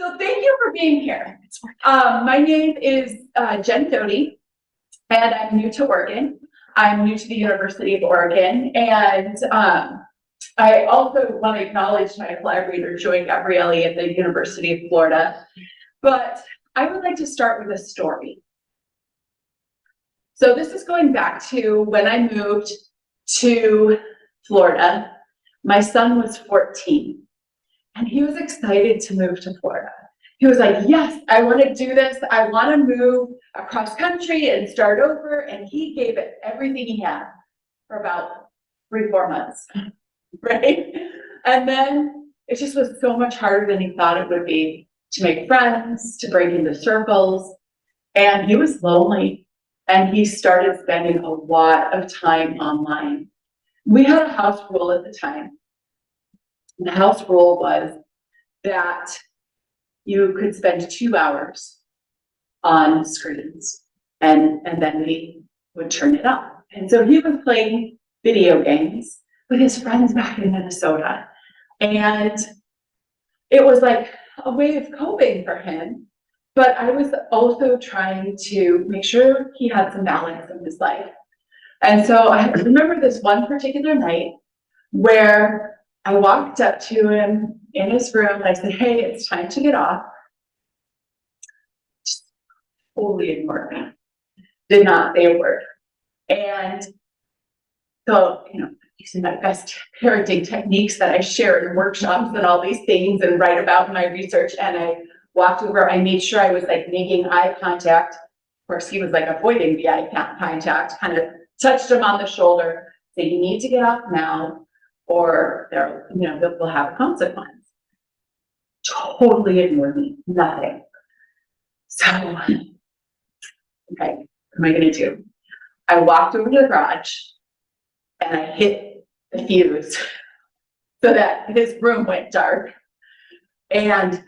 So thank you for being here. My name is Jen Doty, and I'm new to Oregon. I'm new to the University of Oregon, and I also want to acknowledge my collaborator, Joy Gabrielli at the University of Florida. But I would like to start with a story. So this is going back to when I moved to Florida. My son was 14. And he was excited to move to Florida. He was like, yes, I want to do this. I want to move across country and start over. And he gave it everything he had for about 3-4 months, right? And then it just was so much harder than he thought it would be to make friends, to break into circles. And he was lonely. And he started spending a lot of time online. We had a house rule at the time. The house rule was that you could spend 2 hours on screens and then we would turn it off. And so he was playing video games with his friends back in Minnesota. And it was like a way of coping for him. But I was also trying to make sure he had some balance in his life. And so I remember this one particular night where I walked up to him in his room and I said, hey, it's time to get off. Just totally ignored me. Did not say a word. And so, using my best parenting techniques that I share in workshops and all these things and write about in my research. And I walked over, I made sure I was like making eye contact. Of course, he was like avoiding the eye contact, kind of touched him on the shoulder. Said, you need to get off now, or they'll have a consequence. Totally ignored me, nothing. So, okay, what am I gonna do? I walked over to the garage and I hit the fuse so that his room went dark. And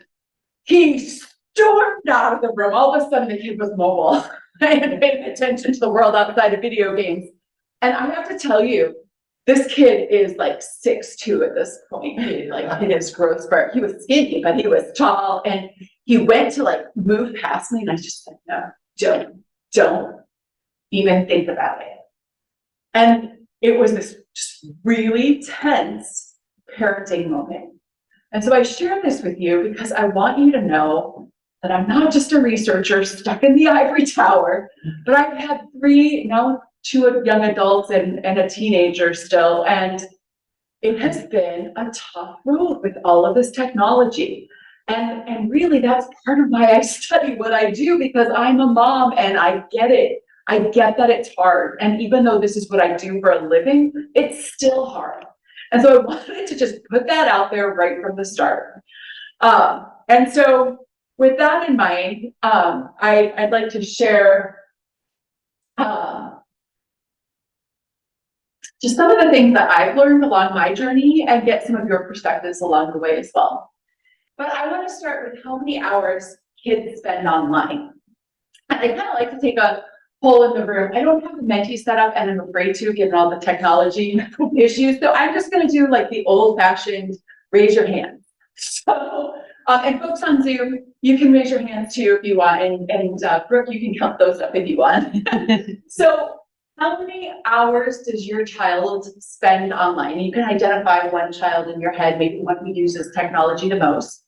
he stormed out of the room. All of a sudden the kid was mobile and paying attention to the world outside of video games. And I have to tell you, this kid is like 6'2" at this point. He like hit his growth spurt. He was skinny, but he was tall. And he went to like move past me. And I just said, no, don't even think about it. And it was this just really tense parenting moment. And so I share this with you because I want you to know that I'm not just a researcher stuck in the ivory tower, but I've had 2 young adults and a teenager still. And it has been a tough road with all of this technology. And really that's part of why I study what I do, because I'm a mom and I get it. I get that it's hard. And even though this is what I do for a living, it's still hard. And so I wanted to just put that out there right from the start. And so with that in mind, I'd like to share just some of the things that I've learned along my journey and get some of your perspectives along the way as well. But I want to start with how many hours kids spend online. And I kind of like to take a poll in the room. I don't have the Menti set up and I'm afraid to, given all the technology issues. So I'm just going to do like the old fashioned raise your hand. So, and folks on Zoom, you can raise your hands too if you want. And Brooke, you can count those up if you want. So how many hours does your child spend online? You can identify one child in your head, maybe one who uses technology the most.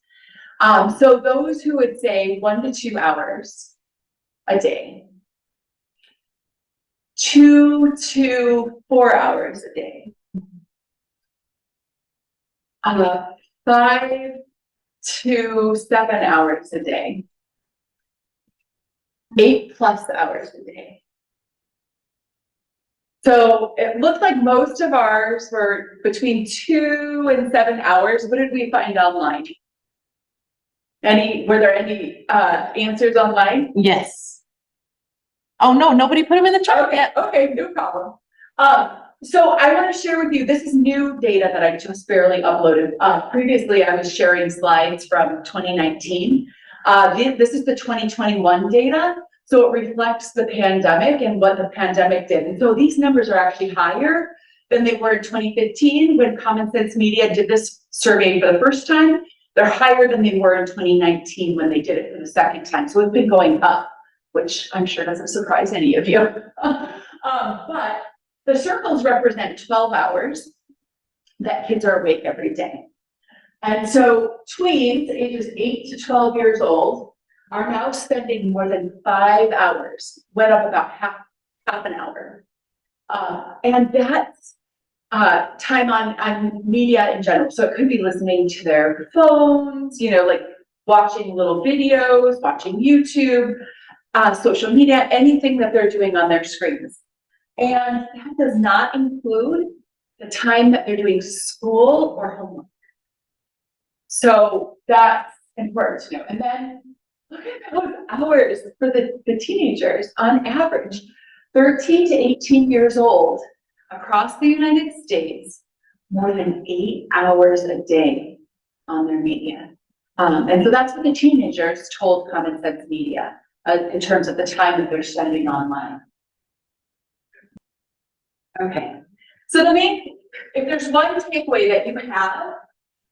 So those who would say 1 to 2 hours a day, 2 to 4 hours a day, 5 to 7 hours a day, 8+ hours a day. So it looked like most of ours were between 2 and 7 hours. What did we find online? Were there any answers online? Yes. Oh no, nobody put them in the chat yet. Okay, no problem. So I want to share with you, this is new data that I just barely uploaded. Previously, I was sharing slides from 2019. This is the 2021 data. So it reflects the pandemic and what the pandemic did. And so these numbers are actually higher than they were in 2015 when Common Sense Media did this survey for the first time. They're higher than they were in 2019 when they did it for the second time. So it's been going up, which I'm sure doesn't surprise any of you. But the circles represent 12 hours that kids are awake every day. And so tweens, ages 8 to 12 years old, are now spending more than 5 hours, went up about half an hour. And that's time on media in general. So it could be listening to their phones, you know, like watching little videos, watching YouTube, social media, anything that they're doing on their screens. And that does not include the time that they're doing school or homework. So that's important to know. And then look at those hours for the teenagers. On average, 13 to 18 years old across the United States, more than 8 hours a day on their media. And so that's what the teenagers told Common Sense Media in terms of the time that they're spending online. Okay, so if there's one takeaway that you have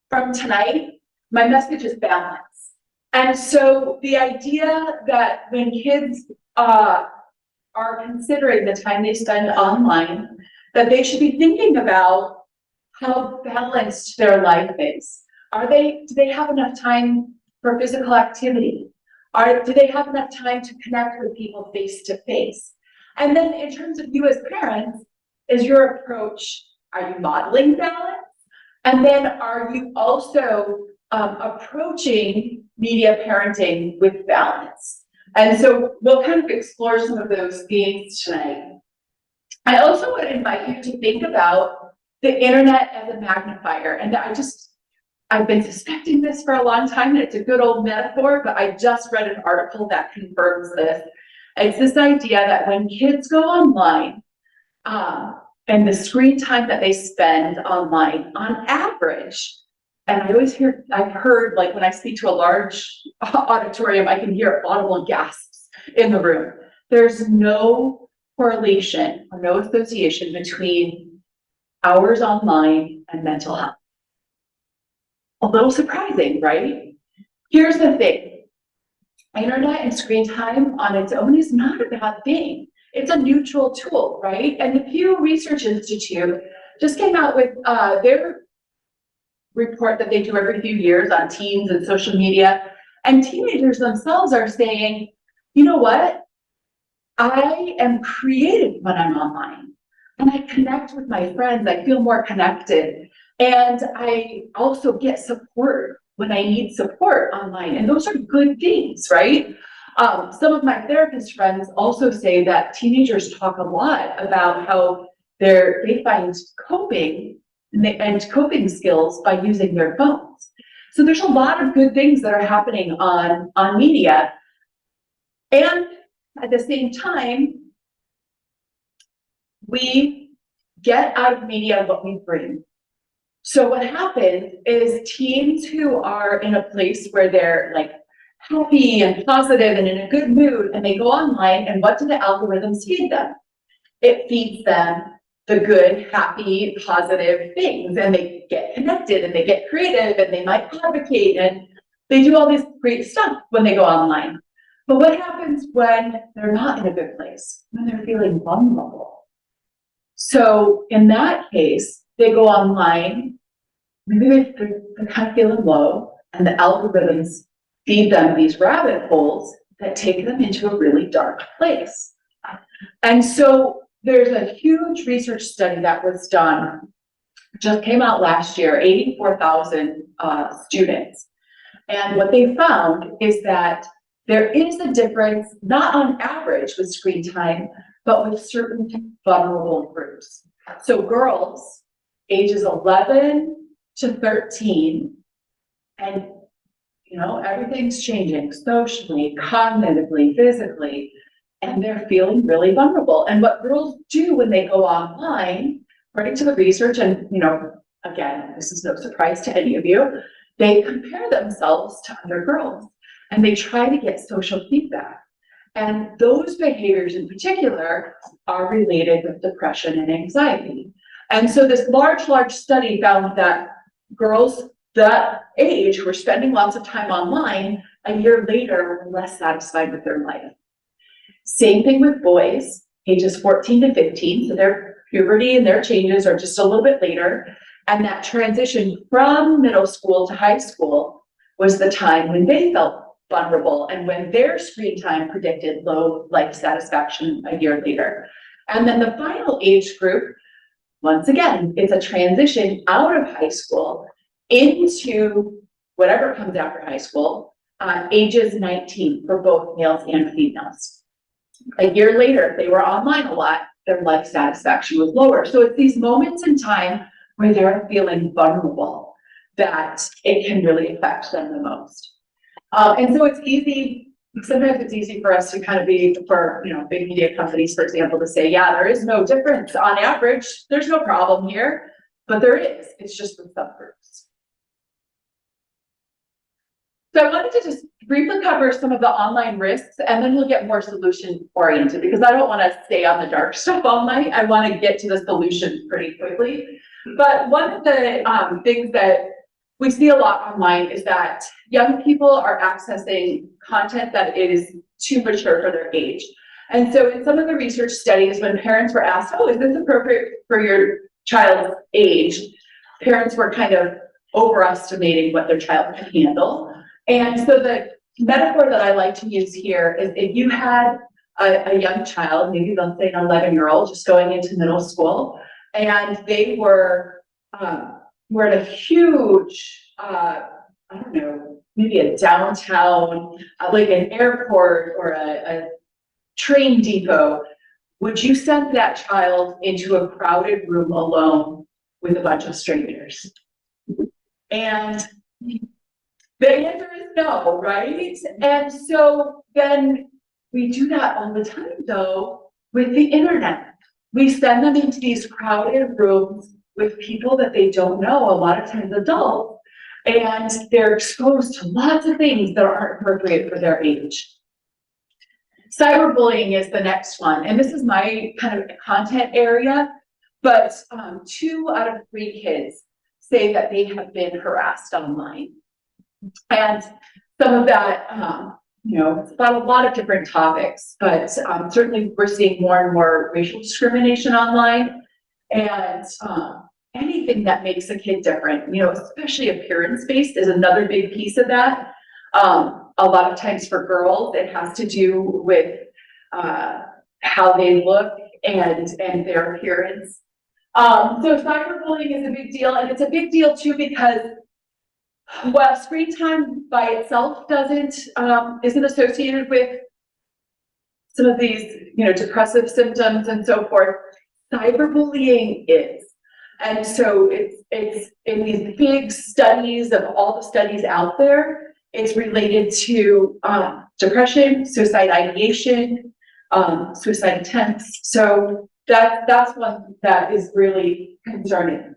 from tonight, my message is balance. And so the idea that when kids are considering the time they spend online, that they should be thinking about how balanced their life is. Do they have enough time for physical activity? Do they have enough time to connect with people face to face? And then in terms of you as parents, is your approach, are you modeling balance? And then are you also approaching media parenting with balance? And so we'll kind of explore some of those themes tonight. I also would invite you to think about the internet as a magnifier. And I've been suspecting this for a long time, and it's a good old metaphor, but I just read an article that confirms this. It's this idea that when kids go online, and the screen time that they spend online, on average, and I've heard, like when I speak to a large auditorium, I can hear audible gasps in the room. There's no correlation or no association between hours online and mental health. A little surprising, right? Here's the thing. Internet and screen time on its own is not a bad thing. It's a neutral tool, right? And the Pew Research Institute just came out with their report that they do every few years on teens and social media. And teenagers themselves are saying, you know what? I am creative when I'm online. And I connect with my friends. I feel more connected. And I also get support when I need support online. And those are good things, right? Some of my therapist friends also say that teenagers talk a lot about how they find coping and coping skills by using their phones. So there's a lot of good things that are happening on media. And at the same time, we get out of media what we bring. So what happens is teens who are in a place where they're like happy and positive and in a good mood, and they go online, and what do the algorithms feed them? It feeds them the good, happy, positive things, and they get connected and they get creative and they might advocate and they do all this great stuff when they go online. But what happens when they're not in a good place, when they're feeling vulnerable? So in that case, they go online, maybe they're kind of feeling low, and the algorithms feed them these rabbit holes that take them into a really dark place. And so there's a huge research study that was done, just came out last year, 84,000 students. And what they found is that there is a difference, not on average with screen time, but with certain vulnerable groups. So girls, ages 11 to 13, and everything's changing socially, cognitively, physically, and they're feeling really vulnerable. And what girls do when they go online, according to the research, and again, this is no surprise to any of you, they compare themselves to other girls and they try to get social feedback. And those behaviors in particular are related with depression and anxiety. And so this large study found that girls that age who are spending lots of time online, a year later, were less satisfied with their life. Same thing with boys, ages 14 to 15, so their puberty and their changes are just a little bit later. And that transition from middle school to high school was the time when they felt vulnerable and when their screen time predicted low life satisfaction a year later. And then the final age group, once again, it's a transition out of high school into whatever comes after high school, ages 19 for both males and females. A year later, if they were online a lot, their life satisfaction was lower. So it's these moments in time where they're feeling vulnerable that it can really affect them the most. And so it's easy, sometimes it's easy for us to kind of be, for, you know, big media companies, for example, to say, yeah, there is no difference on average, there's no problem here, but there is, it's just with subgroups. So I wanted to just briefly cover some of the online risks, and then we'll get more solution oriented, because I don't want to stay on the dark stuff all night. I want to get to the solutions pretty quickly. But one of the things that we see a lot online is that young people are accessing content that is too mature for their age. And so in some of the research studies, when parents were asked, oh, is this appropriate for your child's age? Parents were kind of overestimating what their child could handle. And so the metaphor that I like to use here is if you had a young child, maybe let's say an 11-year-old just going into middle school, and they were at a huge, I don't know, maybe a downtown, like an airport or a train depot, would you send that child into a crowded room alone with a bunch of strangers? And the answer is no, right? And so then we do that all the time, though, with the internet. We send them into these crowded rooms with people that they don't know, a lot of times adults, and they're exposed to lots of things that aren't appropriate for their age. Cyberbullying is the next one, and this is my kind of content area, but 2 out of 3 kids say that they have been harassed online. And some of that, you know, it's about a lot of different topics, but certainly we're seeing more and more racial discrimination online, and anything that makes a kid different, you know, especially appearance-based is another big piece of that. A lot of times for girls, it has to do with how they look and their appearance. So cyberbullying is a big deal, and it's a big deal too because while screen time by itself isn't associated with some of these, you know, depressive symptoms and so forth, cyberbullying is. And so it's in these big studies of all the studies out there, it's related to depression, suicide ideation, suicide attempts. So that's one that is really concerning.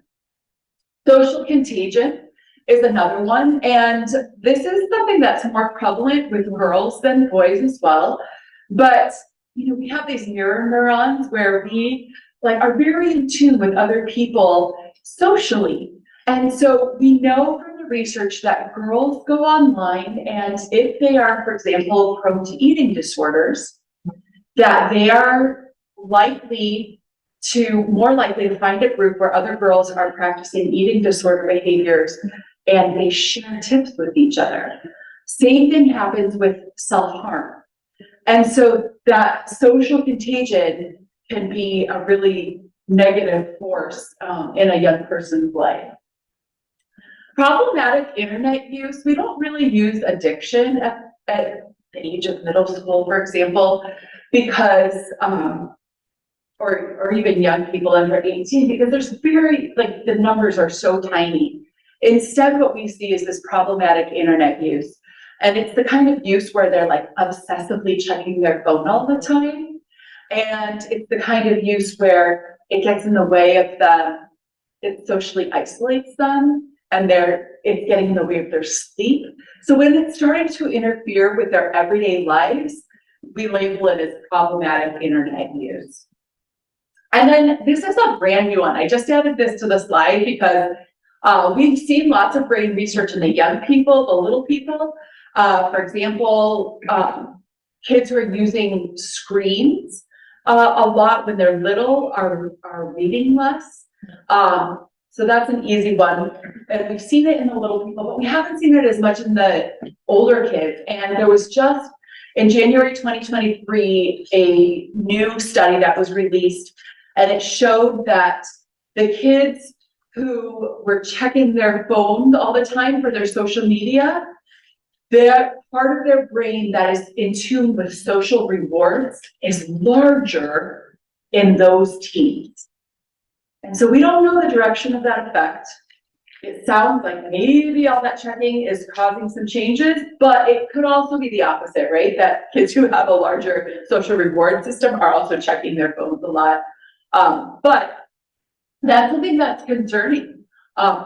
Social contagion is another one, and this is something that's more prevalent with girls than boys as well. But you know, we have these mirror neurons where we are very in tune with other people socially. And so we know from the research that girls go online, and if they are, for example, prone to eating disorders, that they are more likely to find a group where other girls are practicing eating disorder behaviors, and they share tips with each other. Same thing happens with self-harm. And so that social contagion can be a really negative force in a young person's life. Problematic internet use, we don't really use addiction at the age of middle school, for example, because, or even young people under 18, because there's the numbers are so tiny. Instead, what we see is this problematic internet use. And it's the kind of use where they're obsessively checking their phone all the time. And it's the kind of use where it gets in the way of it socially isolates them, and it's getting in the way of their sleep. So when it's starting to interfere with their everyday lives, we label it as problematic internet use. And then this is a brand new one. I just added this to the slide because We've seen lots of brain research in the young people, the little people. For example, kids who are using screens a lot when they're little are reading less. So that's an easy one. And we've seen it in the little people, but we haven't seen it as much in the older kids. And there was just in January 2023, a new study that was released, and it showed that the kids who were checking their phones all the time for their social media, their part of their brain that is in tune with social rewards is larger in those teens. And so we don't know the direction of that effect. It sounds like maybe all that checking is causing some changes, but it could also be the opposite, right? That kids who have a larger social reward system are also checking their phones a lot. But that's something that's concerning.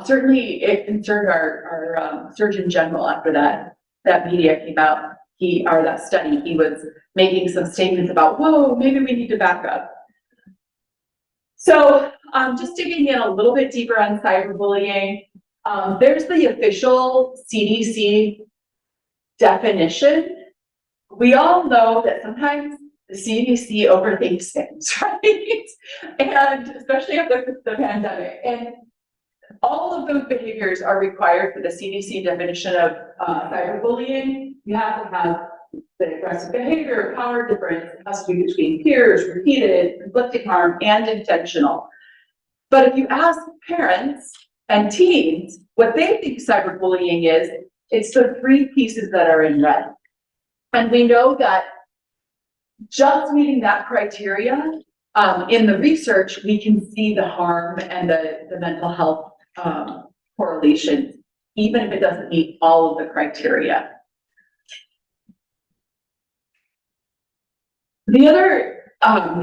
Certainly it concerned our Surgeon General after that media came out, that study, he was making some statements about, whoa, maybe we need to back up. So just digging in a little bit deeper on cyberbullying, there's the official CDC definition. We all know that sometimes the CDC overthinks things, right? And especially after the pandemic. And all of those behaviors are required for the CDC definition of cyberbullying. You have to have the aggressive behavior, power difference, it has to be between peers, repeated, inflicting harm, and intentional. But if you ask parents and teens what they think cyberbullying is, it's the three pieces that are in red. And we know that just meeting that criteria, in the research, we can see the harm and the mental health correlation, even if it doesn't meet all of the criteria. The other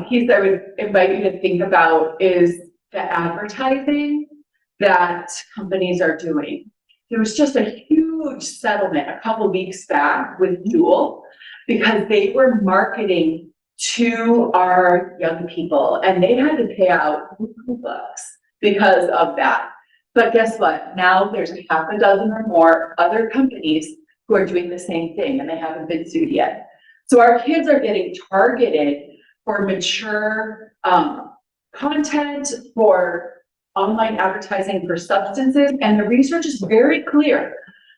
piece I would invite you to think about is the advertising that companies are doing. There was just a huge settlement a couple weeks back with Juul because they were marketing to our young people and they had to pay out bucks because of that. But guess what? Now there's a half a dozen or more other companies who are doing the same thing and they haven't been sued yet. So our kids are getting targeted for mature content, for online advertising for substances, and the research is very clear.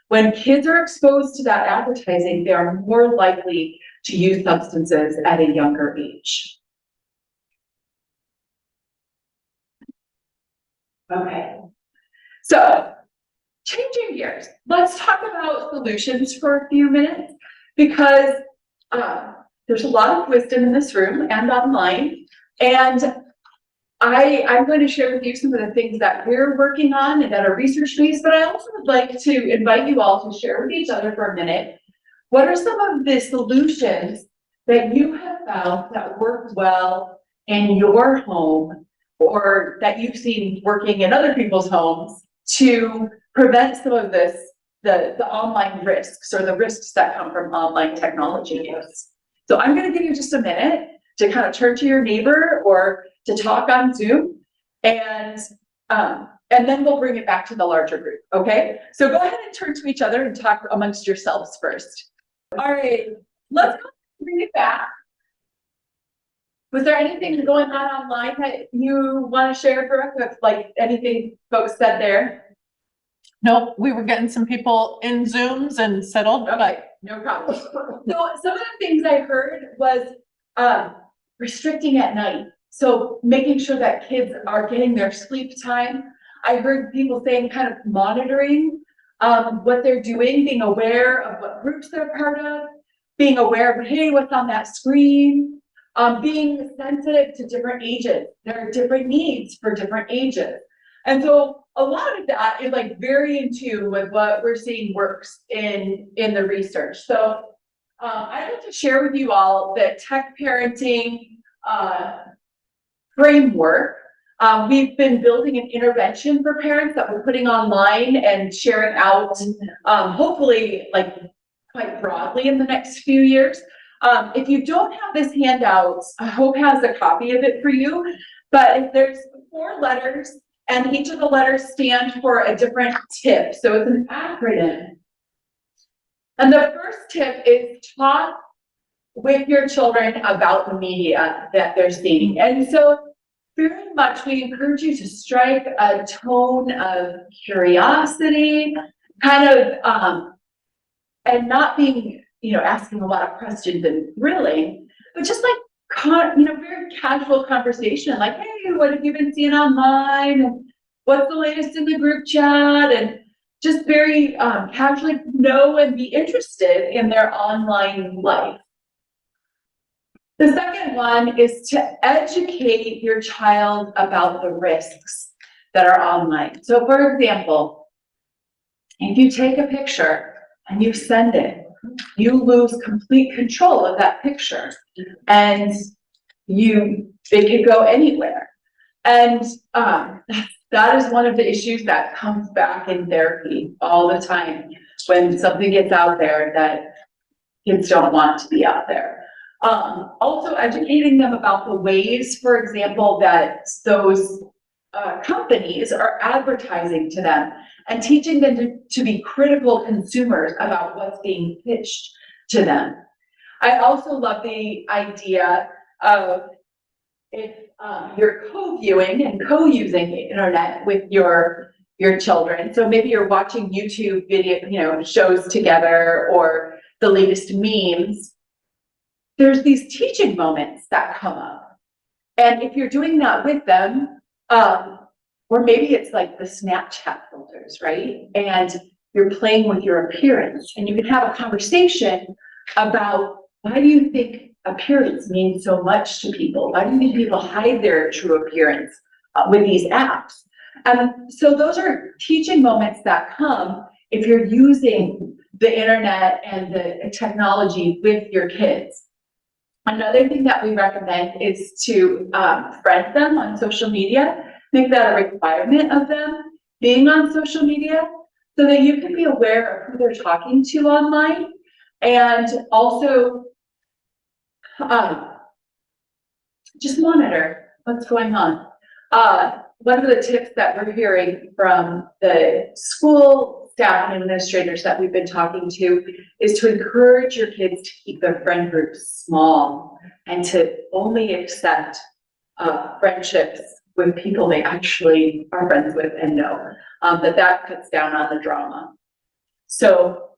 When kids are exposed to that advertising, they are more likely to use substances at a younger age. Okay, so changing gears, let's talk about solutions for a few minutes, because there's a lot of wisdom in this room and online, and I'm going to share with you some of the things that we're working on and that are research-based, but I also would like to invite you all to share with each other for a minute. What are some of the solutions that you have found that work well in your home or that you've seen working in other people's homes to prevent some of this, the online risks or the risks that come from online technology use? So I'm going to give you just a minute to kind of turn to your neighbor or to talk on Zoom, and then we'll bring it back to the larger group, okay? So go ahead and turn to each other and talk amongst yourselves first. All right, let's go bring it back. Was there anything going on online that you want to share for us? Like anything folks said there? Nope, we were getting some people in Zooms and settled, Okay, but no problem. So some of the things I heard was restricting at night. So making sure that kids are getting their sleep time. I heard people saying kind of monitoring what they're doing, being aware of what groups they're part of, being aware of, hey, what's on that screen, being sensitive to different ages. There are different needs for different ages. And so a lot of that is like very in tune with what we're seeing works in the research. So I'd like to share with you all the tech parenting framework. We've been building an intervention for parents that we're putting online and sharing out, hopefully like quite broadly in the next few years. If you don't have this handout, Hope has a copy of it for you, but if there's 4 letters and each of the letters stand for a different tip. So it's an acronym. And the first tip is talk with your children about the media that they're seeing. And so very much we encourage you to strike a tone of curiosity, kind of, and not being, asking a lot of questions and grilling, but just like, very casual conversation, like, hey, what have you been seeing online? And what's the latest in the group chat? And just very casually know and be interested in their online life. The second one is to educate your child about the risks that are online. So for example, if you take a picture and you send it, you lose complete control of that picture, and it could go anywhere. And that is one of the issues that comes back in therapy all the time when something gets out there that kids don't want to be out there. Also educating them about the ways, for example, that those companies are advertising to them, and teaching them to be critical consumers about what's being pitched to them. I also love the idea of if you're co-viewing and co-using the internet with your children. So maybe you're watching YouTube video, shows together, or the latest memes. There's these teaching moments that come up. And if you're doing that with them, or maybe it's like the Snapchat filters, right? And you're playing with your appearance, and you can have a conversation about, why do you think appearance means so much to people? Why do you think people hide their true appearance with these apps? So those are teaching moments that come if you're using the internet and the technology with your kids. Another thing that we recommend is to friend them on social media. Make that a requirement of them being on social media, so that you can be aware of who they're talking to online. And also just monitor what's going on. One of the tips that we're hearing from the school staff and administrators that we've been talking to is to encourage your kids to keep their friend groups small, and to only accept friendships with people they actually are friends with and know. That cuts down on the drama. So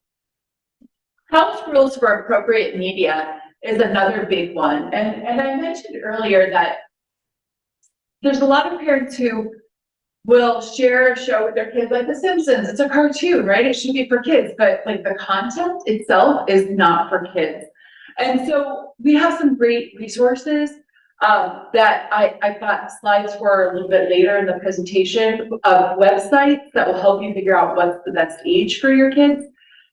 house rules for appropriate media is another big one. And I mentioned earlier that there's a lot of parents who will share a show with their kids, like The Simpsons. It's a cartoon, right? It should be for kids, but like the content itself is not for kids. And so we have some great resources that I've got slides for a little bit later in the presentation, of websites that will help you figure out what's the best age for your kids.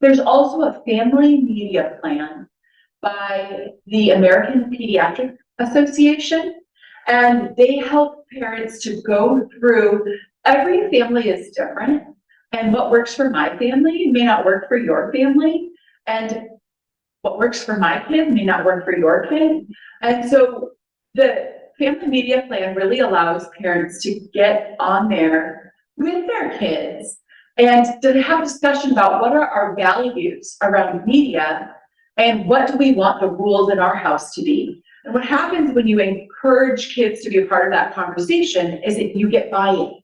There's also a family media plan by the American Pediatric Association, and they help parents to go through, every family is different, and what works for my family may not work for your family, and what works for my kid may not work for your kid. And so the family media plan really allows parents to get on there with their kids and to have a discussion about what are our values around media, and what do we want the rules in our house to be. And what happens when you encourage kids to be a part of that conversation is that you get buy-in.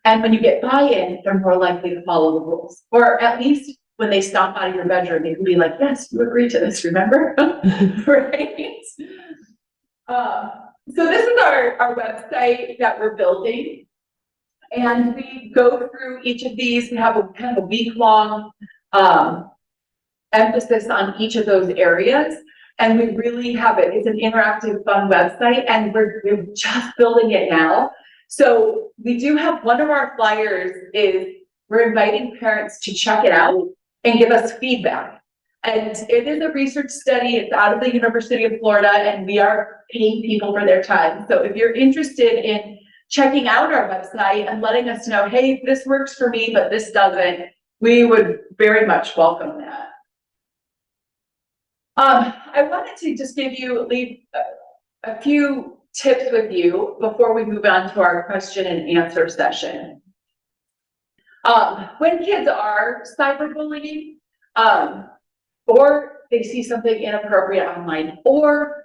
And when you get buy-in, they're more likely to follow the rules. Or at least when they stomp out of your bedroom, they can be like, yes, you agreed to this, remember? Right? So this is our website that we're building. And we go through each of these. We have a kind of a week-long emphasis on each of those areas. And we really have it. It's an interactive, fun website, and we're just building it now. So we do have, one of our flyers is we're inviting parents to check it out and give us feedback. And it is a research study. It's out of the University of Florida, and we are paying people for their time. So if you're interested in checking out our website and letting us know, hey, this works for me, but this doesn't, we would very much welcome that. I wanted to just leave a few tips with you before we move on to our question and answer session. When kids are cyberbullying, or they see something inappropriate online, or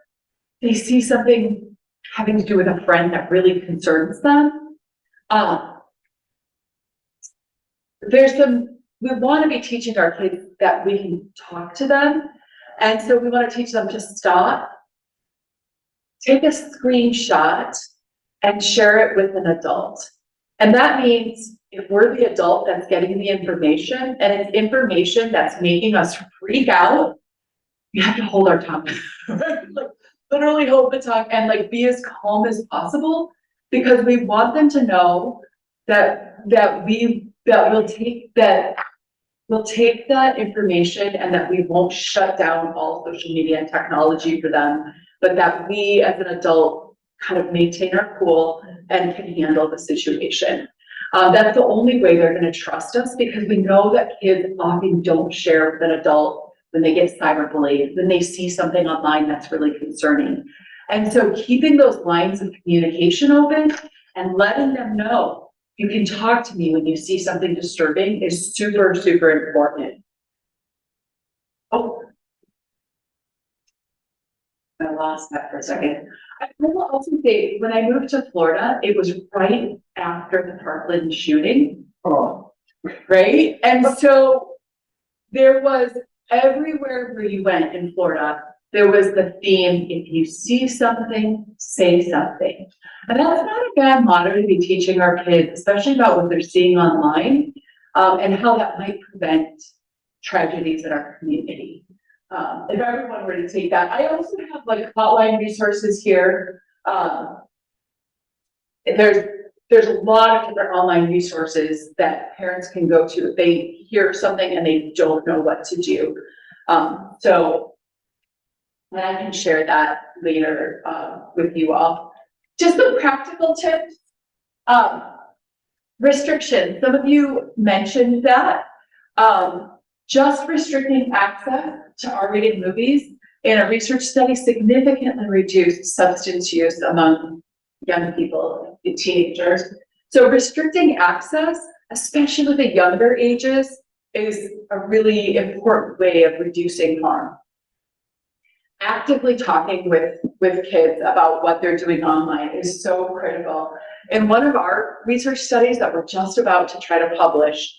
they see something having to do with a friend that really concerns them, we want to be teaching our kids that we can talk to them. And so we want to teach them to stop, take a screenshot, and share it with an adult. And that means if we're the adult that's getting the information and it's information that's making us freak out, we have to hold our tongue. Like literally hold the tongue and like be as calm as possible, because we want them to know that we'll take that information and that we won't shut down all social media and technology for them, but that we as an adult kind of maintain our cool and can handle the situation. That's the only way they're going to trust us, because we know that kids often don't share with an adult when they get cyberbullied, when they see something online that's really concerning. And so keeping those lines of communication open and letting them know you can talk to me when you see something disturbing is super, super important. Oh, I lost that for a second. I will also say, when I moved to Florida, it was right after the Parkland shooting. Oh, right? And so there was, everywhere where you went in Florida, there was the theme, if you see something, say something. And that's not a bad motto to be teaching our kids, especially about what they're seeing online, and how that might prevent tragedies in our community. If everyone were to take that. I also have like hotline resources here. There's a lot of different online resources that parents can go to if they hear something and they don't know what to do. So and I can share that later with you all. Just some practical tips. Restrictions. Some of you mentioned that. Just restricting access to R-rated movies in a research study significantly reduced substance use among young people, teenagers. So restricting access, especially with the younger ages, is a really important way of reducing harm. Actively talking with kids about what they're doing online is so critical. In one of our research studies that we're just about to try to publish,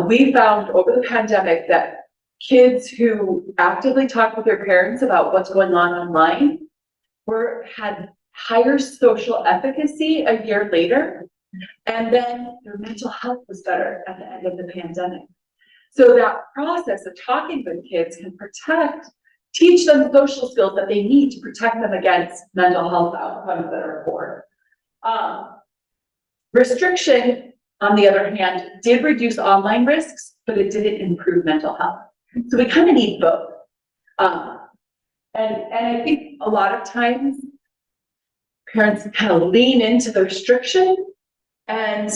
we found over the pandemic that kids who actively talk with their parents about what's going on online had higher social efficacy a year later, and then their mental health was better at the end of the pandemic. So that process of talking with kids can teach them social skills that they need to protect them against mental health outcomes that are poor. Restriction, on the other hand, did reduce online risks, but it didn't improve mental health. So we kind of need both. And I think a lot of times parents kind of lean into the restriction, and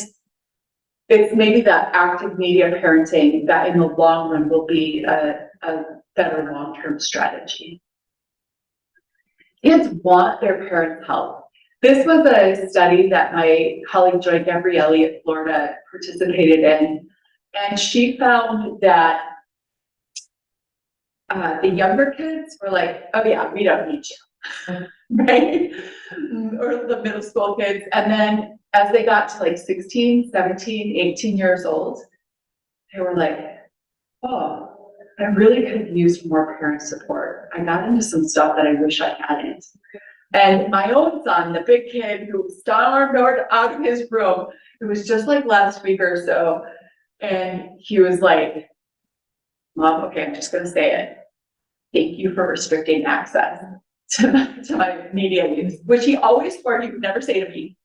it's maybe that active media parenting that in the long run will be a better long-term strategy. Kids want their parents' help. This was a study that my colleague Joy Gabrielli at Florida participated in, and she found that the younger kids were like, oh yeah, we don't need you, right? Or the middle school kids. And then as they got to like 16, 17, 18 years old, they were like, oh, I really could have used more parent support. I got into some stuff that I wish I hadn't. And my own son, the big kid who stormed out of his room, it was just like last week or so, and he was like, Mom, okay, I'm just gonna say it. Thank you for restricting access to my media use, which he always swore he would never say to me.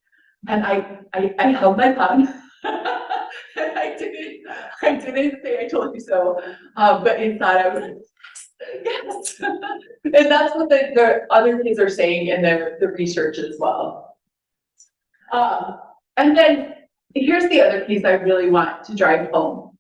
And I held my tongue. And I didn't say I told you so, but inside I was like, yes. And that's what the other kids are saying in the research as well. And then here's the other piece I really want to drive home.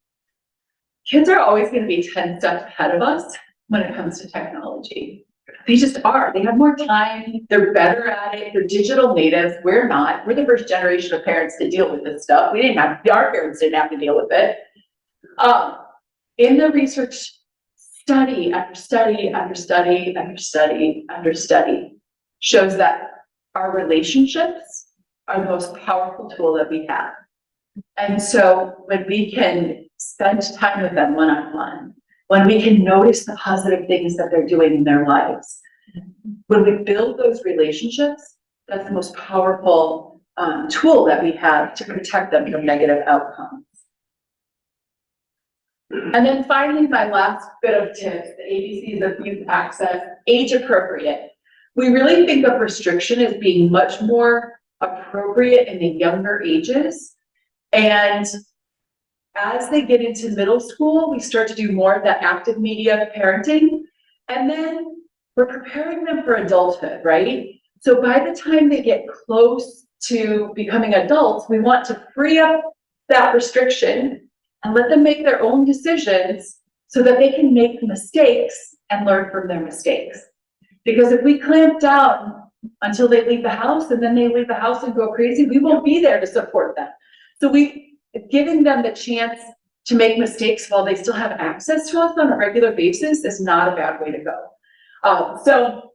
Kids are always going to be 10 steps ahead of us when it comes to technology. They just are. They have more time. They're better at it. They're digital natives. We're not. We're the first generation of parents to deal with this stuff. Our parents didn't have to deal with it. In the research, study after study after study after study after study shows that our relationships are the most powerful tool that we have. And so when we can spend time with them one-on-one, when we can notice the positive things that they're doing in their lives, when we build those relationships, that's the most powerful tool that we have to protect them from negative outcomes. And then finally, my last bit of tips, the ABCs of youth access, age appropriate. We really think of restriction as being much more appropriate in the younger ages. And as they get into middle school, we start to do more of that active media parenting. And then we're preparing them for adulthood, right? So by the time they get close to becoming adults, we want to free up that restriction and let them make their own decisions so that they can make mistakes and learn from their mistakes. Because if we clamp down until they leave the house and then they leave the house and go crazy, we won't be there to support them. So giving them the chance to make mistakes while they still have access to us on a regular basis is not a bad way to go. So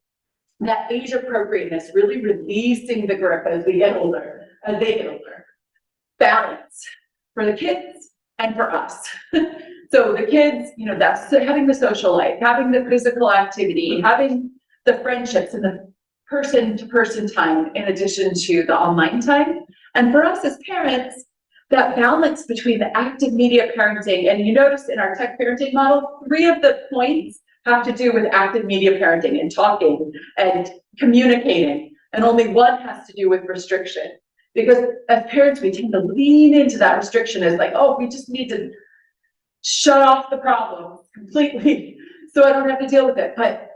that age appropriateness, really releasing the grip as they get older. Balance for the kids and for us. So the kids, that's having the social life, having the physical activity, having the friendships and the person-to-person time in addition to the online time. And for us as parents, that balance between the active media parenting, and you notice in our tech parenting model, 3 of the points have to do with active media parenting and talking and communicating, and only 1 has to do with restriction. Because as parents, we tend to lean into that restriction as like, oh, we just need to shut off the problem completely so I don't have to deal with it. But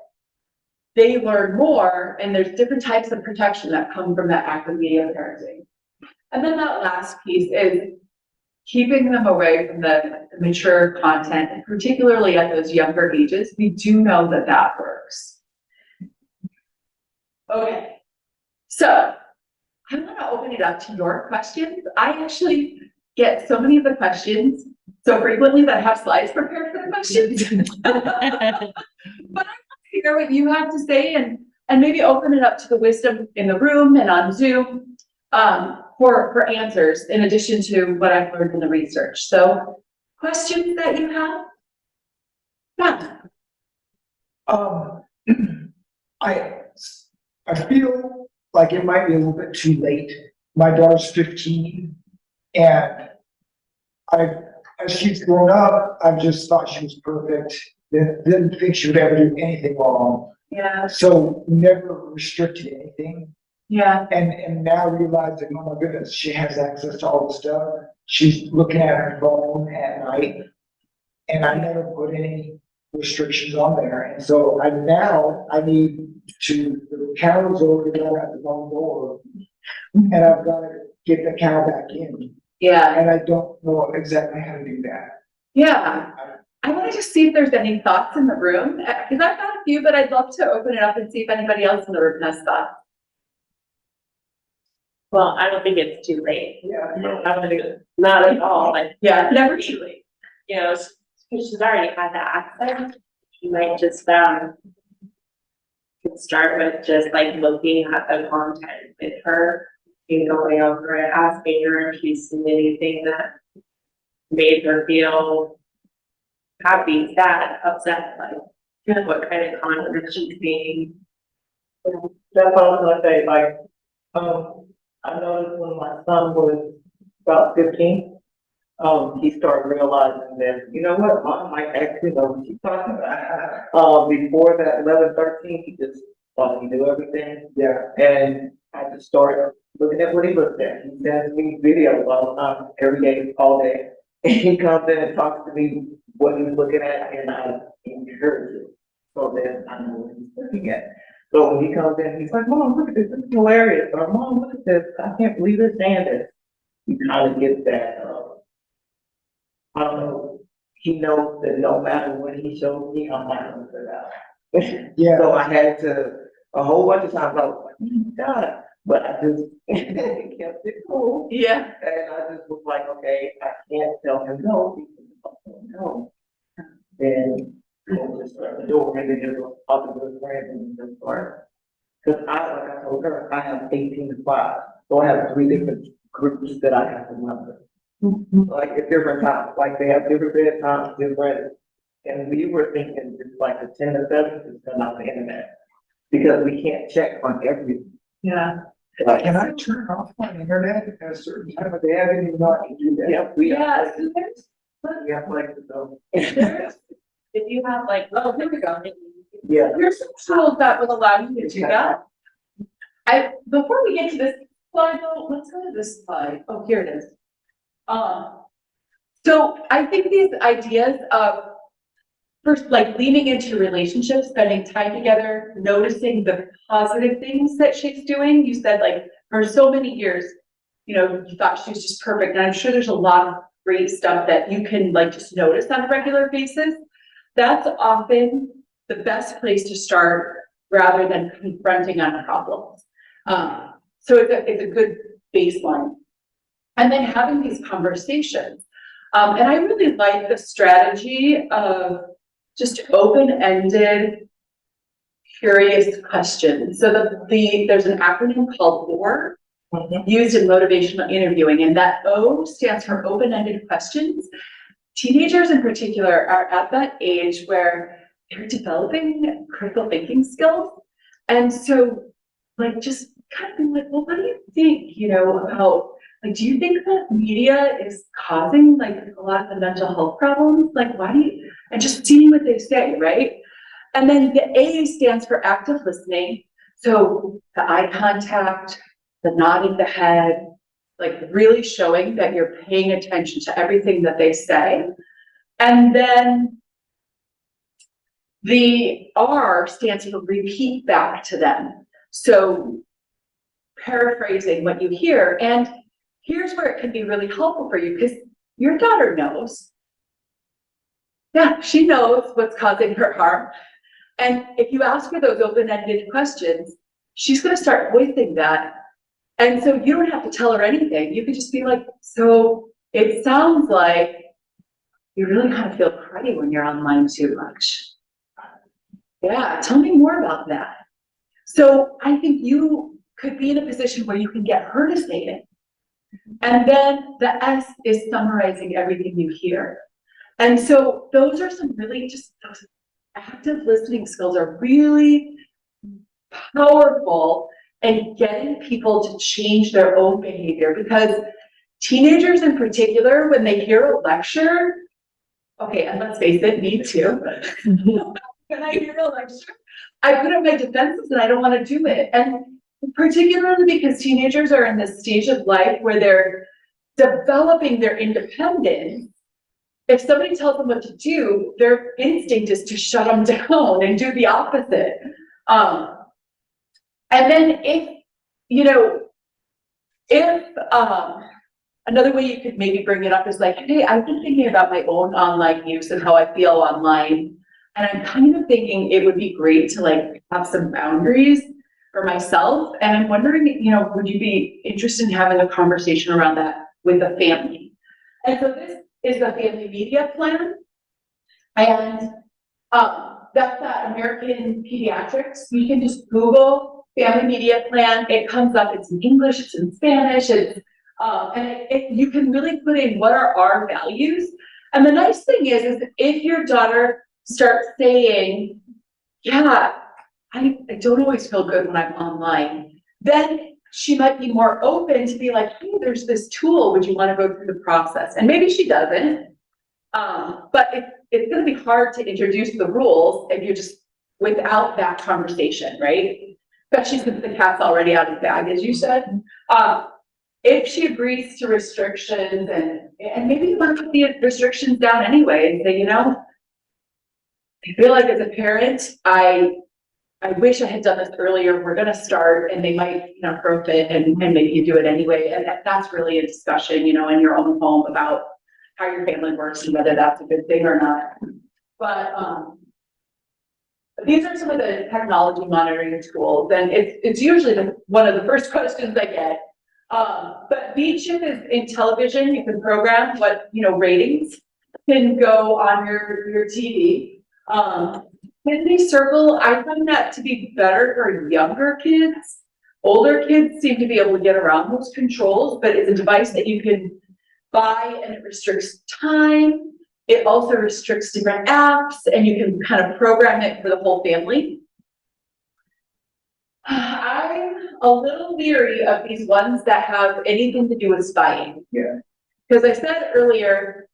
they learn more, and there's different types of protection that come from that active media parenting. And then that last piece is keeping them away from the mature content, and particularly at those younger ages. We do know that that works. Okay, so I want to open it up to your questions. I actually get so many of the questions so frequently that I have slides prepared for the questions. But I want to hear what you have to say and maybe open it up to the wisdom in the room and on Zoom for answers in addition to what I've learned in the research. So questions that you have? Yeah. I feel like it might be a little bit too late. My daughter's 15, and as she's grown up, I've just thought she was perfect. Didn't think she would ever do anything wrong. Yeah. So never restricted anything. Yeah. And now realizing, oh my goodness, she has access to all the stuff. She's looking at her phone at night, and I never put any restrictions on there. And so I need to, the counter's over there at the wrong door, and I've got to get the counter back in. Yeah. And I don't know exactly how to do that. Yeah. I want to just see if there's any thoughts in the room, because I've got a few, but I'd love to open it up and see if anybody else in the room has thoughts. Well, I don't think it's too late. Yeah. I don't think it's not at all. Like, Yeah, never too late. because she's already had that access. She might just could start with just like looking at the content with her, going over it, asking her if she's seen anything that made her feel happy, sad, upset, like what kind of content she's seeing. That's what I was gonna say, like, I noticed when my son was about 15, he started realizing that, you know what, mom might actually know what she's talking about. Before that 11, 13, he just thought he knew everything. Yeah. And I just started looking at what he looked at. He sends me videos all the time, every day, all day. And he comes in and talks to me what he's looking at, and I encourage it. So then I know what he's looking at. So when he comes in, he's like, Mom, look at this, this is hilarious. Or Mom, look at this, I can't believe they're saying this. He kind of gets that, I don't know, he knows that no matter what he shows me, I'm not gonna figure it out. Yeah. So I had to, a whole bunch of times, I was like, oh my God, but I just kept it cool. Yeah. And I just was like, okay, I can't tell him no, because if I tell him no, then we'll just shut the door, maybe there's other good friends and just start. Cause like I told her, I have 18 to 5, so I have 3 different groups that I have to monitor. Like at different times, like they have different bedtimes, different, and we were thinking it's like a 10 to 7 is done off the internet. Because we can't check on everything. Yeah. Like, Can I turn off my internet at a certain time of day? I didn't even know I could do that. yeah, we Yeah, have, so there's, we have like, so. there's, if you have like, oh, here we go. Yeah. Here's some tools that will allow you to do that. Before we get to this slide though, let's go to this slide. Oh, here it is. So I think these ideas of first, like leaning into relationships, spending time together, noticing the positive things that she's doing. You said like for so many years, you know, you thought she was just perfect. And I'm sure there's a lot of great stuff that you can like just notice on a regular basis. That's often the best place to start rather than confronting on problems. So it's a good baseline. And then having these conversations. And I really like the strategy of just open-ended, curious questions. So there's an acronym called OAR used in motivational interviewing, and that O stands for open-ended questions. Teenagers in particular are at that age where they're developing critical thinking skills. And so like just kind of being like, well, what do you think, you know, about like, do you think that media is causing like a lot of the mental health problems? Like, why do you, and just seeing what they say, right? And then the A stands for active listening. So the eye contact, the nodding the head, like really showing that you're paying attention to everything that they say. And then the R stands for repeat back to them. So paraphrasing what you hear. And here's where it can be really helpful for you because your daughter knows. Yeah, she knows what's causing her harm. And if you ask her those open-ended questions, she's going to start voicing that. And so you don't have to tell her anything. You could just be like, so it sounds like you really kind of feel cruddy when you're online too much. Yeah, tell me more about that. So I think you could be in a position where you can get her to say it. And then the S is summarizing everything you hear. And so those are some really just those active listening skills are really powerful in getting people to change their own behavior because teenagers in particular, when they hear a lecture, okay, and let's face it, me too. When I hear a lecture, I put up my defenses and I don't want to do it. And particularly because teenagers are in this stage of life where they're developing their independence. If somebody tells them what to do, their instinct is to shut them down and do the opposite. And then another way you could maybe bring it up is like, hey, I've been thinking about my own online use and how I feel online. And I'm kind of thinking it would be great to like have some boundaries for myself. And I'm wondering, would you be interested in having a conversation around that with a family? And so this is the family media plan. And that's that American Pediatrics. You can just Google family media plan. It comes up, it's in English, it's in Spanish, and you can really put in what are our values. And the nice thing is if your daughter starts saying, yeah, I don't always feel good when I'm online, then she might be more open to be like, hey, there's this tool, would you want to go through the process? And maybe she doesn't, but it's going to be hard to introduce the rules if you're just without that conversation, right? Especially since the cat's already out of the bag, as you said. If she agrees to restrictions and maybe you want to put the restrictions down anyway and say, I feel like as a parent, I wish I had done this earlier. We're going to start, and they might, throw a fit and maybe you do it anyway. And that's really a discussion, in your own home about how your family works and whether that's a good thing or not. But these are some of the technology monitoring tools, and it's usually one of the first questions I get. But VChip is in television, you can program what, ratings can go on your TV. Kennedy Circle, I find that to be better for younger kids. Older kids seem to be able to get around those controls, but it's a device that you can buy and it restricts time. It also restricts different apps and you can kind of program it for the whole family. I'm a little leery of these ones that have anything to do with spying. Yeah. Because I said earlier,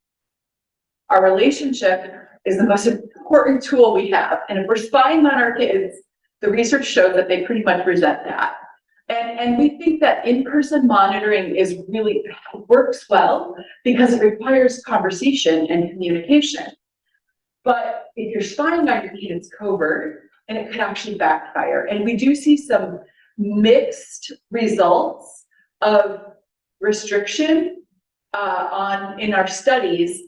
our relationship is the most important tool we have. And if we're spying on our kids, the research shows that they pretty much resent that. And we think that in-person monitoring works well because it requires conversation and communication. But if you're spying on your kid, it's covert and it could actually backfire. And we do see some mixed results of restriction in our studies.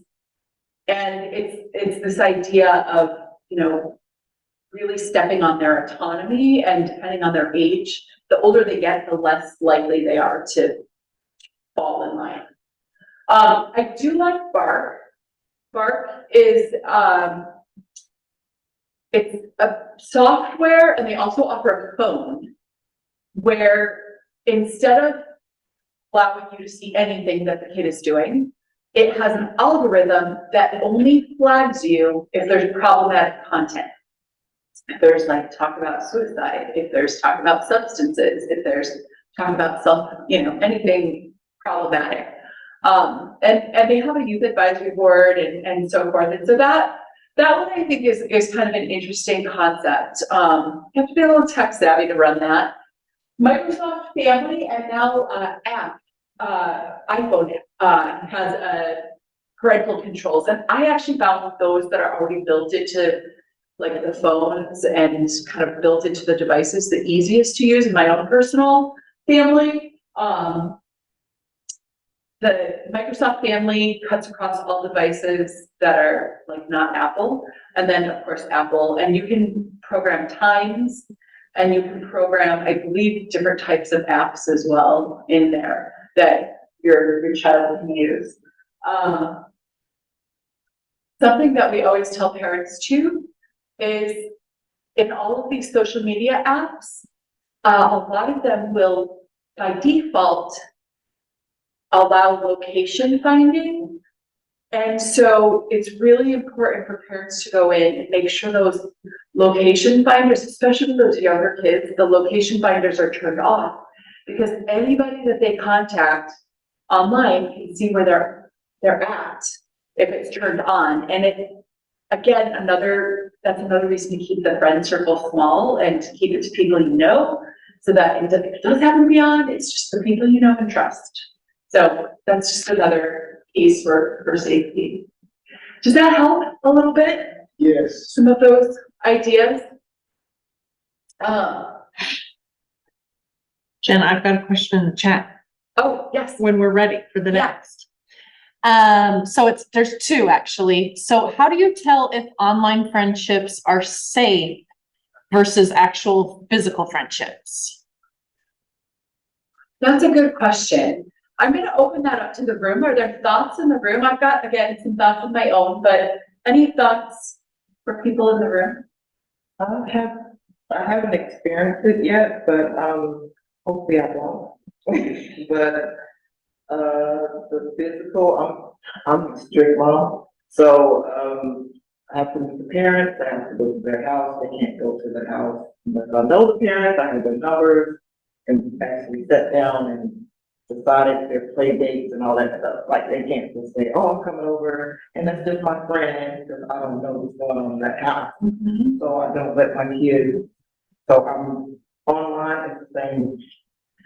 And it's this idea of, really stepping on their autonomy, and depending on their age, the older they get, the less likely they are to fall in line. I do like Bark. Bark is, it's a software, and they also offer a phone where instead of allowing you to see anything that the kid is doing, it has an algorithm that only flags you if there's problematic content. If there's talk about suicide, if there's talk about substances, if there's talk about anything problematic. And they have a youth advisory board and so forth. And so that one I think is kind of an interesting concept. You have to be a little tech savvy to run that. Microsoft Family and now app, iPhone has parental controls. And I actually found those that are already built into the phones and kind of built into the devices, the easiest to use in my own personal family. The Microsoft Family cuts across all devices that are not Apple, and then of course Apple, and you can program times and you can program, I believe, different types of apps as well in there that your child can use. Something that we always tell parents too is in all of these social media apps, a lot of them will by default allow location finding. And so it's really important for parents to go in and make sure those location finders, especially for those younger kids, the location finders are turned off, because anybody that they contact online can see where they're at if it's turned on. And again, that's another reason to keep the friend circle small and to keep it to people so that if it does happen to be on, it's just the people you know and trust. So that's just another piece for safety. Does that help a little bit? Yes. Some of those ideas? Jen, I've got a question in the chat Oh, yes. when we're ready for the Yeah. next. So there's two actually. So how do you tell if online friendships are safe versus actual physical friendships? That's a good question. I'm going to open that up to the room. Are there thoughts in the room? I've got, again, some thoughts of my own, but any thoughts for people in the room? I haven't experienced it yet, but hopefully I won't. But the physical, I'm a strict mom, so I have to meet the parents. I have to go to their house. They can't go to the house. But if I know the parents, I have their numbers and actually sit down and decide their play dates and all that stuff. They can't just say, "Oh, I'm coming over," and that's just my friend, because I don't know what's going on in that house. Mm-hmm. So I don't let my kids. So I'm online at the same.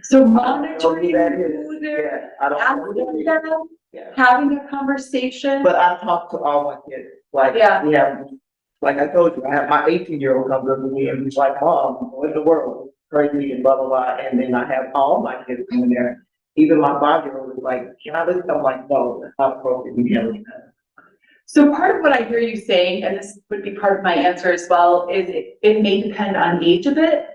So I monitoring don't who they're Yeah, I don't know who asking that is. them, Yeah. having a conversation. But I talk to all my kids, Yeah. we have, like I told you, I have my 18-year-old comes up to me and he's like, "Mom, what in the world? Crazy," and blah, blah, blah. And then I have all my kids coming there. Even my 5-year-old is like, "Can I listen?" I'm like, "No, that's not appropriate. We can't listen." So part of what I hear you saying, and this would be part of my answer as well, is it may depend on age a bit.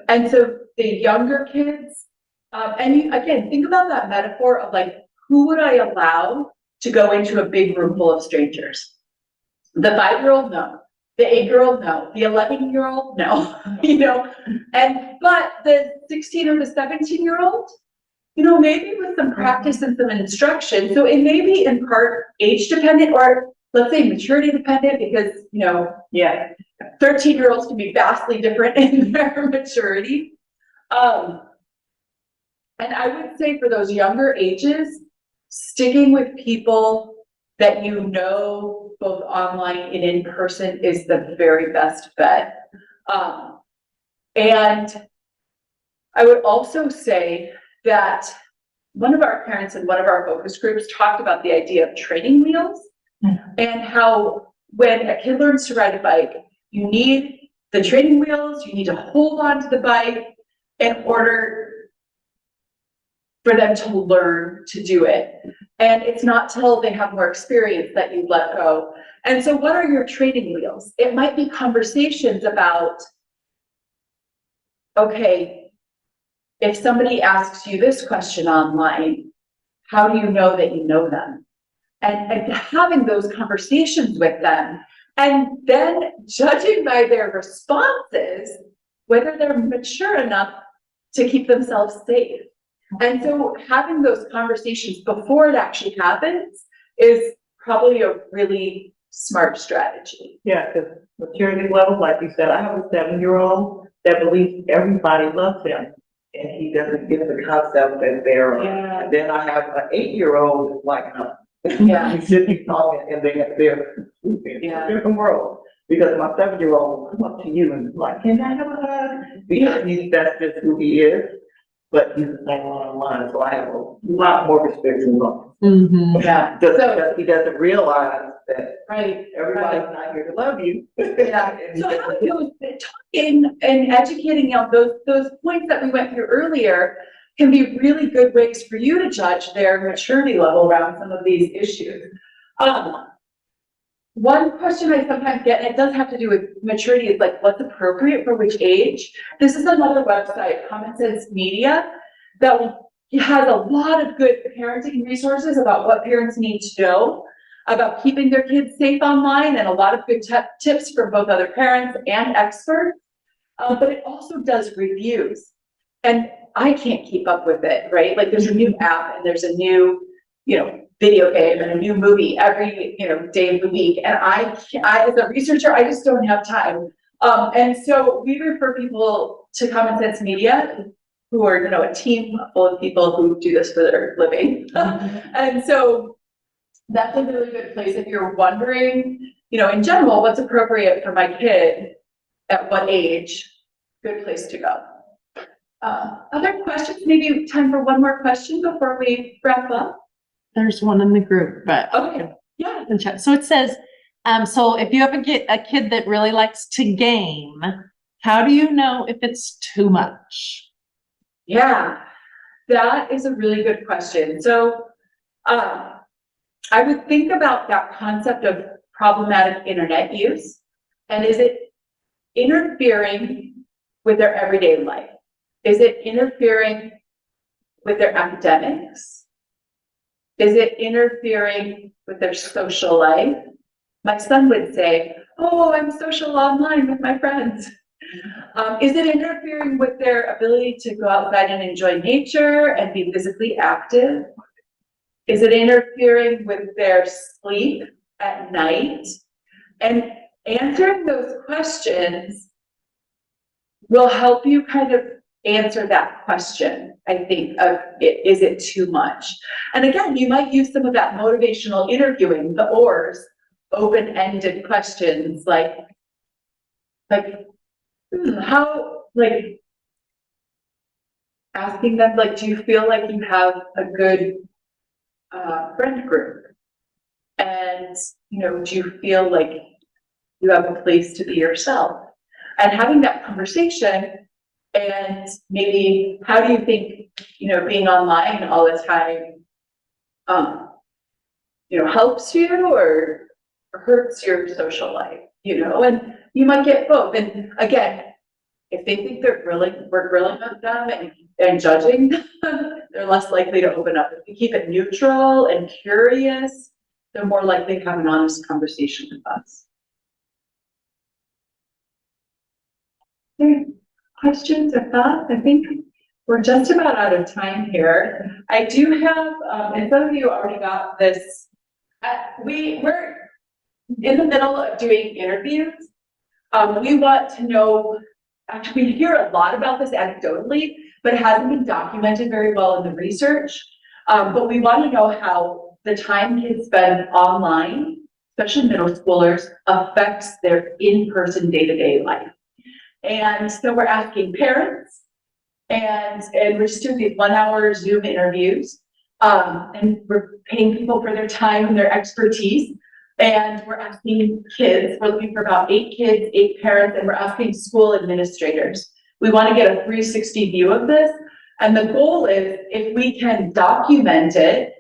And so the younger kids, and you, again, think about that metaphor of like, who would I allow to go into a big room full of strangers? The 5-year-old, no. The 8-year-old, no. The 11-year-old, no. You know, but the 16 or the 17-year-old, you know, maybe with some practice and some instruction. So it may be in part age dependent, or let's say maturity dependent, because, you know, Yeah. 13-year-olds can be vastly different in their maturity. And I would say for those younger ages, sticking with people that you know both online and in person is the very best bet. And I would also say that one of our parents in one of our focus groups talked about the idea of training wheels and how when a kid learns to ride a bike, you need the training wheels, you need to hold on to the bike in order for them to learn to do it. And it's not till they have more experience that you let go. And so what are your training wheels? It might be conversations about, okay, if somebody asks you this question online, how do you know that you know them? And having those conversations with them, and then judging by their responses, whether they're mature enough to keep themselves safe. And so having those conversations before it actually happens is probably a really smart strategy. Yeah, because maturity level, like you said, I have a 7-year-old that believes everybody loves him, and he doesn't get the concept that they're. Yeah. And then I have an 8-year-old like, Yeah. he should be talking, and they're in Yeah. a different world. Because my 7-year-old will come up to you and be like, can I have a hug? Because that's just who he is. But he's the same online, so I have a lot more restrictions on him. Yeah. Just So- because he doesn't realize that Right. everybody's not here to love you. Yeah. And he So doesn't having those, talking and educating on those points that we went through earlier can be really good ways for you to judge their maturity level around some of these issues. One question I sometimes get, and it does have to do with maturity, is like, what's appropriate for which age? This is another website, Common Sense Media, that has a lot of good parenting resources about what parents need to know about keeping their kids safe online, and a lot of good tips from both other parents and experts. But it also does reviews, and I can't keep up with it, right? Like there's a new app and there's a new, you know, video game and a new movie every, you know, day of the week. And I as a researcher, I just don't have time. And so we refer people to Common Sense Media, who are, you know, a team full of people who do this for their living. And so that's a really good place if you're wondering, you know, in general, what's appropriate for my kid at what age, good place to go. Other questions? Maybe time for one more question before we wrap up. There's one in the group, but. Okay, yeah. in chat. So it says, so if you have a kid that really likes to game, how do you know if it's too much? Yeah, that is a really good question. So, I would think about that concept of problematic internet use, and is it interfering with their everyday life? Is it interfering with their academics? Is it interfering with their social life? My son would say, oh, I'm social online with my friends. Is it interfering with their ability to go outside and enjoy nature and be physically active? Is it interfering with their sleep at night? And answering those questions will help you kind of answer that question, I think, of is it too much? And again, you might use some of that motivational interviewing, the ORs, open-ended questions like how, like asking them, like, do you feel like you have a good friend group? And, you know, do you feel like you have a place to be yourself? And having that conversation. And maybe, how do you think, you know, being online all the time, you know, helps you, or hurts your social life, you know, and you might get both. And again, if they think we're grilling them and judging, they're less likely to open up. If we keep it neutral and curious, they're more likely to have an honest conversation with us. Okay. Questions or thoughts? I think we're just about out of time here. I do have, and some of you already got this. We're in the middle of doing interviews. We want to know, actually, we hear a lot about this anecdotally, but it hasn't been documented very well in the research. But we want to know how the time kids spend online, especially middle schoolers, affects their in-person day-to-day life. And so we're asking parents, and we're just doing these 1-hour Zoom interviews. And we're paying people for their time and their expertise. And we're asking kids, we're looking for about 8 kids, 8 parents, and we're asking school administrators. We want to get a 360 view of this. And the goal is, if we can document it,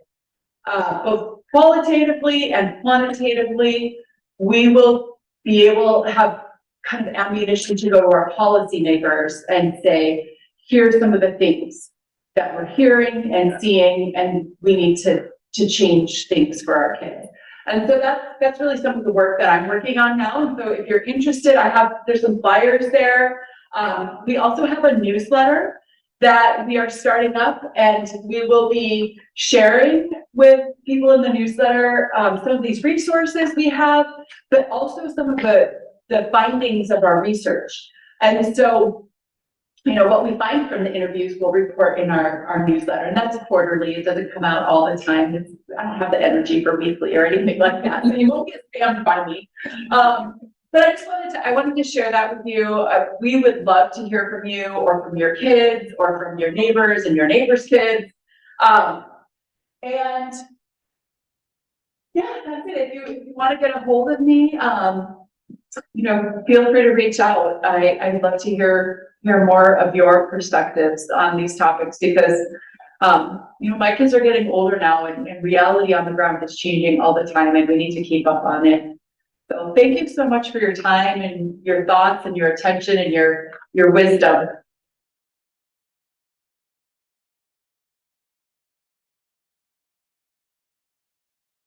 both qualitatively and quantitatively, we will be able to have kind of ammunition to go to our policymakers and say, here's some of the things that we're hearing and seeing, and we need to change things for our kids. And so that's really some of the work that I'm working on now. And so if you're interested, there's some flyers there. We also have a newsletter that we are starting up, and we will be sharing with people in the newsletter some of these resources we have, but also some of the findings of our research. And so, you know, what we find from the interviews we'll report in our newsletter, and that's quarterly. It doesn't come out all the time. I don't have the energy for weekly or anything like that, so you won't get spammed by me. But I wanted to share that with you. We would love to hear from you, or from your kids, or from your neighbors and your neighbors' kids. And yeah, that's it. If you want to get a hold of me, you know, feel free to reach out. I'd love to hear more of your perspectives on these topics, because you know, my kids are getting older now, and reality on the ground is changing all the time, and we need to keep up on it. So thank you so much for your time and your thoughts and your attention and your wisdom.